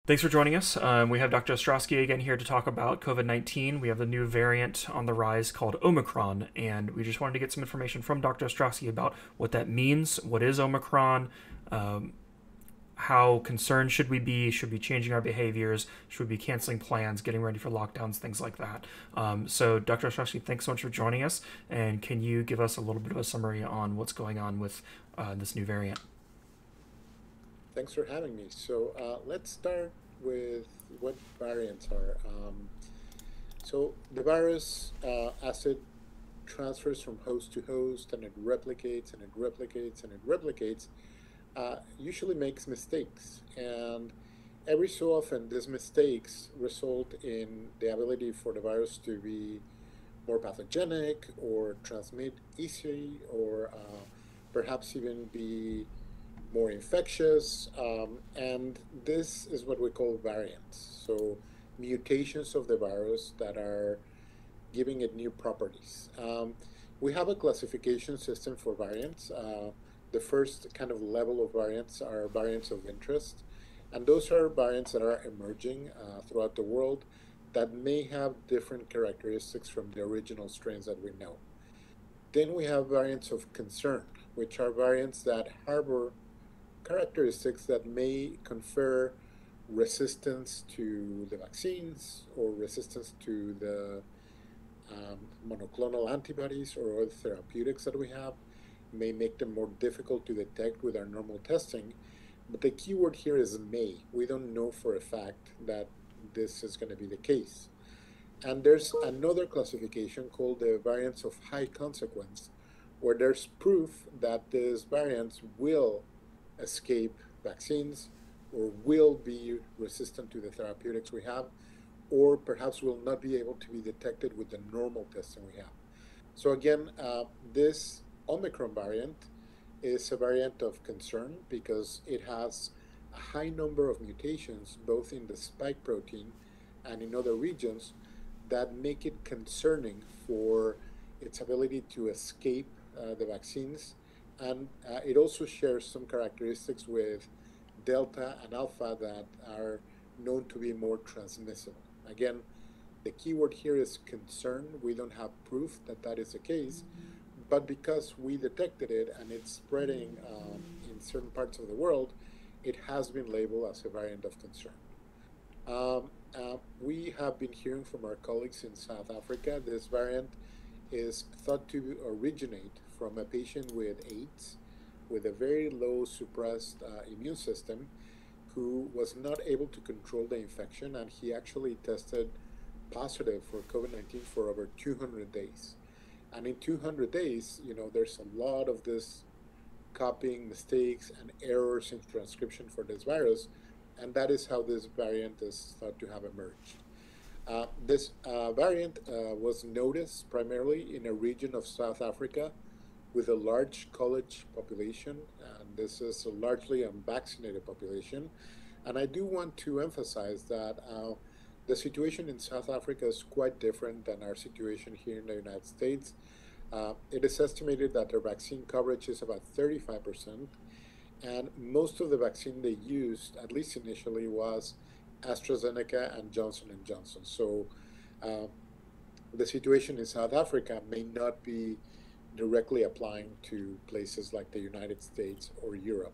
Thanks for joining us. We have Dr. Ostrosky again here to talk about COVID-19. We have the new variant on the rise called Omicron, and we just wanted to get some information from Dr. Ostrosky about what that means, what is Omicron, um, how concerned should we be, should we be changing our behaviors, should we be canceling plans, getting ready for lockdowns, things like that. So, Dr. Ostrosky, thanks so much for joining us, and can you give us a little bit of a summary on what's going on with this new variant? Thanks for having me. Let's start with what variants are. So the virus, as it transfers from host to host and it replicates and it replicates and it replicates, usually makes mistakes. And every so often, these mistakes result in the ability for the virus to be more pathogenic or transmit easily or perhaps even be more infectious. And this is what we call variants. So mutations of the virus that are giving it new properties. We have a classification system for variants. The first kind of level of variants are variants of interest. And those are variants that are emerging throughout the world that may have different characteristics from the original strains that we know. Then we have variants of concern, which are variants that harbor characteristics that may confer resistance to the vaccines or resistance to the monoclonal antibodies or other therapeutics that we have, may make them more difficult to detect with our normal testing. But the keyword here is may. We don't know for a fact that this is going to be the case. And there's another classification called the variants of high consequence, where there's proof that these variants will escape vaccines or will be resistant to the therapeutics we have, or perhaps will not be able to be detected with the normal testing we have. So again, this Omicron variant is a variant of concern because it has a high number of mutations, both in the spike protein and in other regions, that make it concerning for its ability to escape the vaccines. And it also shares some characteristics with Delta and Alpha that are known to be more transmissible. Again, the keyword here is concern. We don't have proof that that is the case, but because we detected it and it's spreading in certain parts of the world, it has been labeled as a variant of concern. We have been hearing from our colleagues in South Africa. This variant is thought to originate from a patient with AIDS, with a very low suppressed immune system, who was not able to control the infection, and he actually tested positive for COVID-19 for over 200 days. And in 200 days, there's a lot of this copying mistakes and errors in transcription for this virus, and that is how this variant is thought to have emerged. This variant was noticed primarily in a region of South Africa with a large college population, and this is a largely unvaccinated population. And I do want to emphasize that the situation in South Africa is quite different than our situation here in the United States. It is estimated that their vaccine coverage is about 35%, and most of the vaccine they used, at least initially, was AstraZeneca and Johnson and Johnson. So uh, the situation in South Africa may not be directly applying to places like the United States or Europe.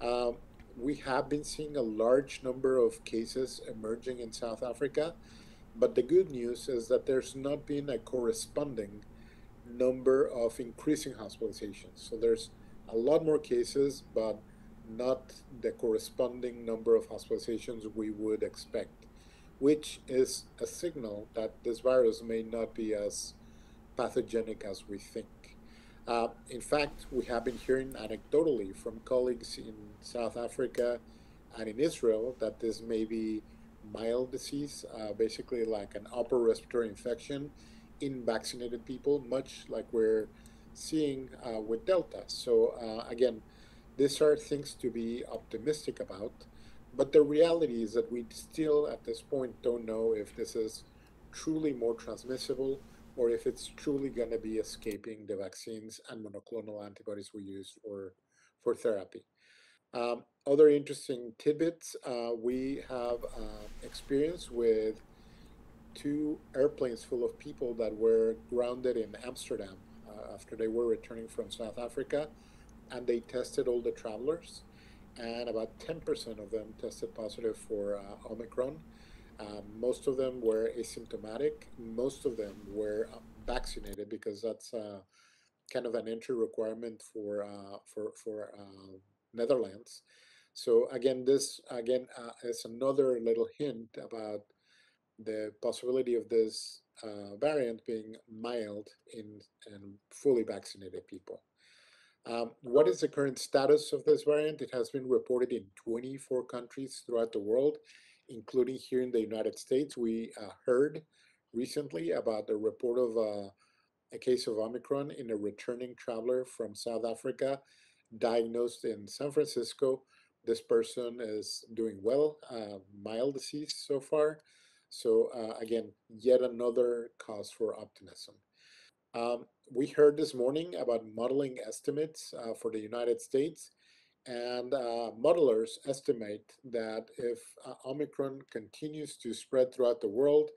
Um, we have been seeing a large number of cases emerging in South Africa, but the good news is that there's not been a corresponding number of increasing hospitalizations. So there's a lot more cases, but not the corresponding number of hospitalizations we would expect, which is a signal that this virus may not be as pathogenic as we think. In fact, we have been hearing anecdotally from colleagues in South Africa and in Israel that this may be mild disease, basically like an upper respiratory infection in vaccinated people, much like we're seeing with Delta. So, again, these are things to be optimistic about. But the reality is that we still, at this point, don't know if this is truly more transmissible or if it's truly going to be escaping the vaccines and monoclonal antibodies we use for therapy. Other interesting tidbits, we have experience with two airplanes full of people that were grounded in Amsterdam after they were returning from South Africa, and they tested all the travelers, and about 10% of them tested positive for Omicron. Most of them were asymptomatic. Most of them were vaccinated because that's kind of an entry requirement for Netherlands. So again, this again is another little hint about the possibility of this variant being mild in fully vaccinated people. What is the current status of this variant? It has been reported in 24 countries throughout the world, including here in the United States. We heard recently about the report of a case of Omicron in a returning traveler from South Africa diagnosed in San Francisco. This person is doing well, mild disease so far. So, again, yet another cause for optimism. We heard this morning about modeling estimates for the United States, and modelers estimate that if Omicron continues to spread throughout the world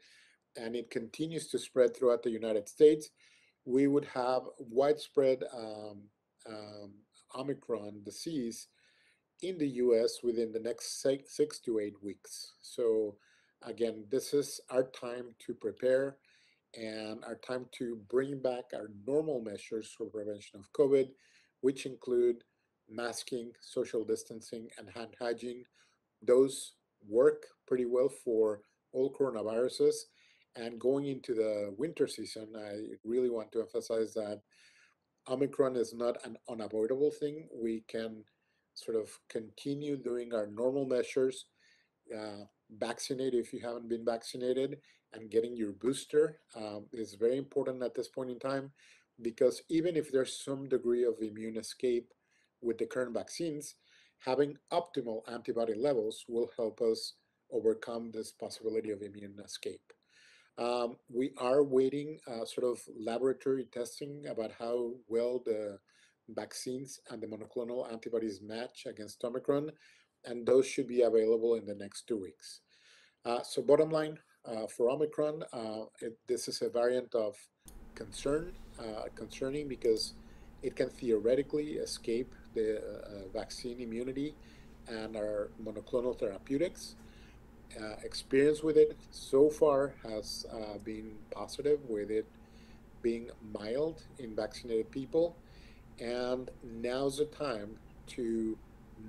and it continues to spread throughout the United States, we would have widespread um, Omicron disease in the US within the next 6 to 8 weeks. So, again, this is our time to prepare and our time to bring back our normal measures for prevention of COVID, which include masking, social distancing, and hand hygiene. Those work pretty well for all coronaviruses. And going into the winter season, I really want to emphasize that Omicron is not an unavoidable thing. We can sort of continue doing our normal measures, vaccinate if you haven't been vaccinated, and getting your booster is very important at this point in time, because even if there's some degree of immune escape with the current vaccines, having optimal antibody levels will help us overcome this possibility of immune escape. We are waiting sort of laboratory testing about how well the vaccines and the monoclonal antibodies match against Omicron, and those should be available in the next 2 weeks. So bottom line, for Omicron, this is a variant of concern, concerning because it can theoretically escape the vaccine immunity and our monoclonal therapeutics. Experience with it so far has been positive, with it being mild in vaccinated people. And now's the time to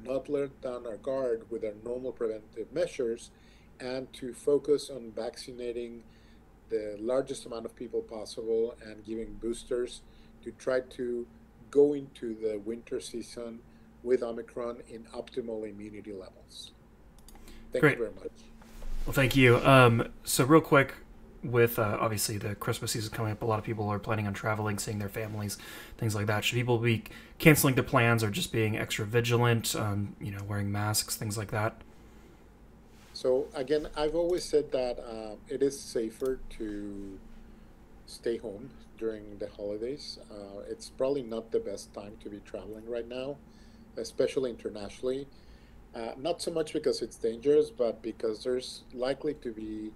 not let down our guard with our normal preventive measures and to focus on vaccinating the largest amount of people possible and giving boosters to try to go into the winter season with Omicron in optimal immunity levels. Thank you Great. very much. Well, thank you. So real quick, with obviously the Christmas season coming up, a lot of people are planning on traveling, seeing their families, things like that. Should people be canceling their plans or just being extra vigilant, wearing masks, things like that? So again, I've always said that it is safer to stay home during the holidays. It's probably not the best time to be traveling right now, especially internationally. Not so much because it's dangerous, but because there's likely to be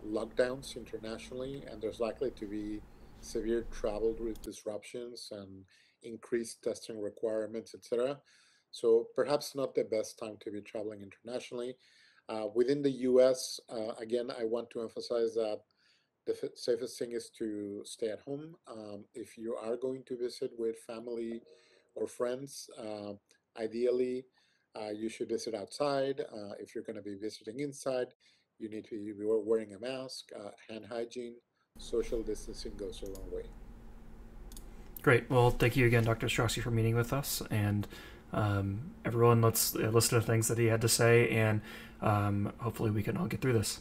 lockdowns internationally, and there's likely to be severe travel disruptions and increased testing requirements, etc. So perhaps not the best time to be traveling internationally. Within the US, again, I want to emphasize that the safest thing is to stay at home. If you are going to visit with family or friends, ideally, you should visit outside. If you're going to be visiting inside, you need to be wearing a mask. Hand hygiene, social distancing goes a long way. Great. Well, thank you again, Dr. Straussy, for meeting with us. And everyone, let's listen to the things that he had to say, and hopefully we can all get through this.